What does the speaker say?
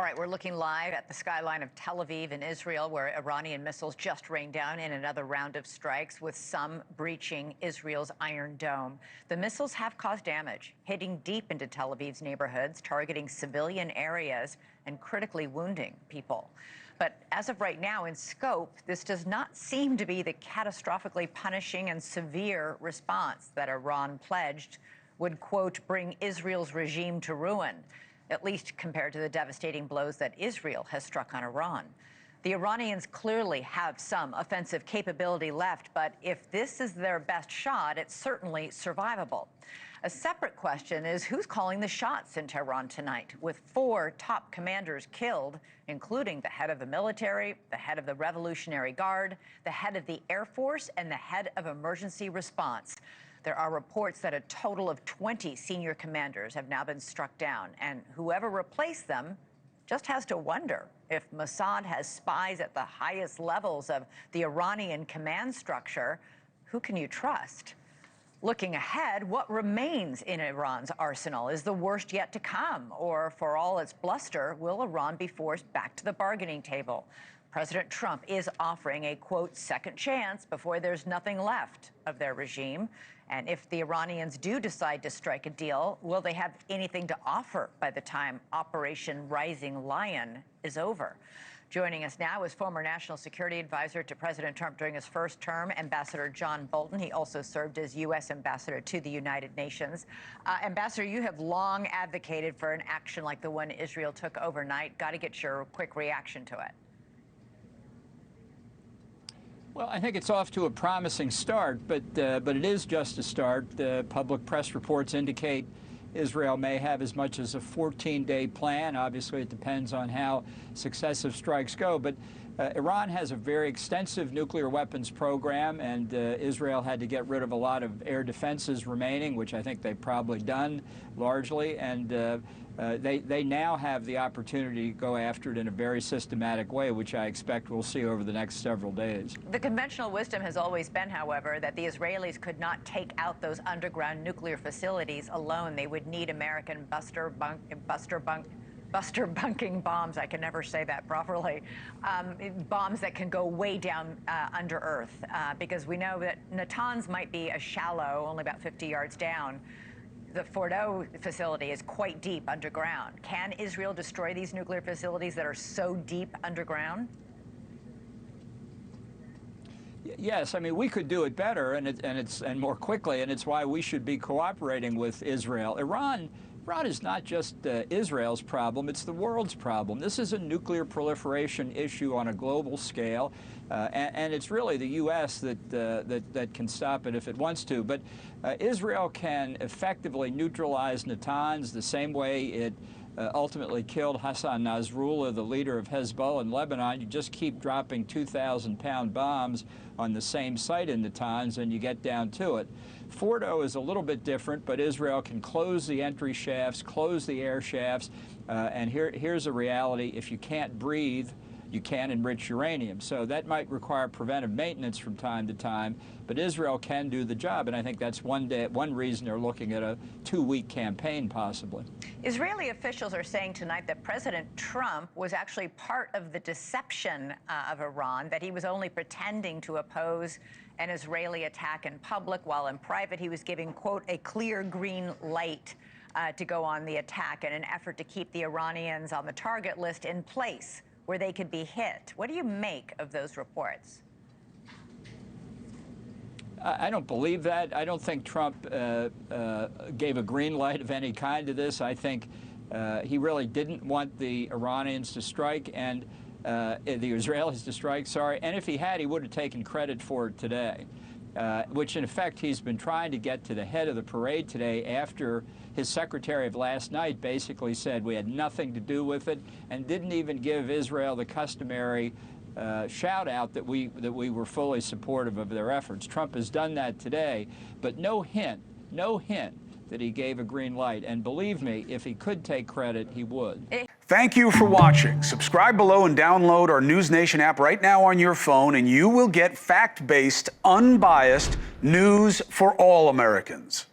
All right, we're looking live at the skyline of Tel Aviv in Israel, where Iranian missiles just rained down in another round of strikes, with some breaching Israel's Iron Dome. The missiles have caused damage, hitting deep into Tel Aviv's neighborhoods, targeting civilian areas and critically wounding people. But as of right now, in scope, this does not seem to be the catastrophically punishing and severe response that Iran pledged would, quote, bring Israel's regime to ruin, at least compared to the devastating blows that Israel has struck on Iran. The Iranians clearly have some offensive capability left, but if this is their best shot, it's certainly survivable. A separate question is who's calling the shots in Tehran tonight, with 4 top commanders killed, including the head of the military, the head of the Revolutionary Guard, the head of the Air Force, and the head of emergency response. There are reports that a total of 20 senior commanders have now been struck down, and whoever replaced them just has to wonder if Mossad has spies at the highest levels of the Iranian command structure. Who can you trust? Looking ahead, what remains in Iran's arsenal? Is the worst yet to come? Or, for all its bluster, will Iran be forced back to the bargaining table? President Trump is offering a, quote, second chance before there's nothing left of their regime. And if the Iranians do decide to strike a deal, will they have anything to offer by the time Operation Rising Lion is over? Joining us now is former National Security Advisor to President Trump during his first term, Ambassador John Bolton. He also served as U.S. Ambassador to the United Nations. Ambassador, you have long advocated for an action like the one Israel took overnight. Got to get your quick reaction to it. Well, I think it's off to a promising start, but it is just a start. Public press reports indicate Israel may have as much as a 14-day plan. Obviously, it depends on how successive strikes go. But Iran has a very extensive nuclear weapons program, and Israel had to get rid of a lot of air defenses remaining, which I think they've probably done largely. And they now have the opportunity to go after it in a very systematic way, which I expect we'll see over the next several days. The conventional wisdom has always been, however, that the Israelis could not take out those underground nuclear facilities alone. They would need American buster bunking bombs. I can never say that properly. Bombs that can go way down under earth, because we know that Natanz might be a shallow, only about 50 yards down. The Fordo facility is quite deep underground. Can Israel destroy these nuclear facilities that are so deep underground? Yes, I mean, we could do it better and more quickly, and it's why we should be cooperating with Israel. Iran is not just Israel's problem, it's the world's problem. This is a nuclear proliferation issue on a global scale, and it's really the U.S. that can stop it if it wants to. But Israel can effectively neutralize Natanz the same way it ultimately killed Hassan Nasrallah, the leader of Hezbollah in Lebanon. You just keep dropping 2,000-pound bombs on the same site in Natanz, and you get down to it. Fordo is a little bit different, but Israel can close the entry shafts, close the air shafts, and here's a reality. If you can't breathe, you can enrich uranium. So that might require preventive maintenance from time to time, but Israel can do the job, and I think that's one reason they're looking at a 2-week campaign, possibly. Israeli officials are saying tonight that President Trump was actually part of the deception of Iran, that he was only pretending to oppose an Israeli attack in public, while in private he was giving, quote, a clear green light to go on the attack in an effort to keep the Iranians on the target list in place where they could be hit. What do you make of those reports? I don't believe that. I don't think Trump gave a green light of any kind to this. I think he really didn't want the Iranians to strike and the Israelis to strike, sorry. And if he had, he would have taken credit for it today, which in effect he's been trying to get to the head of the parade today after his secretary of last night basically said we had nothing to do with it and didn't even give Israel the customary shout out that we were fully supportive of their efforts. Trump has done that today, but no hint that he gave a green light. And believe me, if he could take credit, he would. Thank you for watching. Subscribe below and download our NewsNation app right now on your phone, and you will get fact-based, unbiased news for all Americans.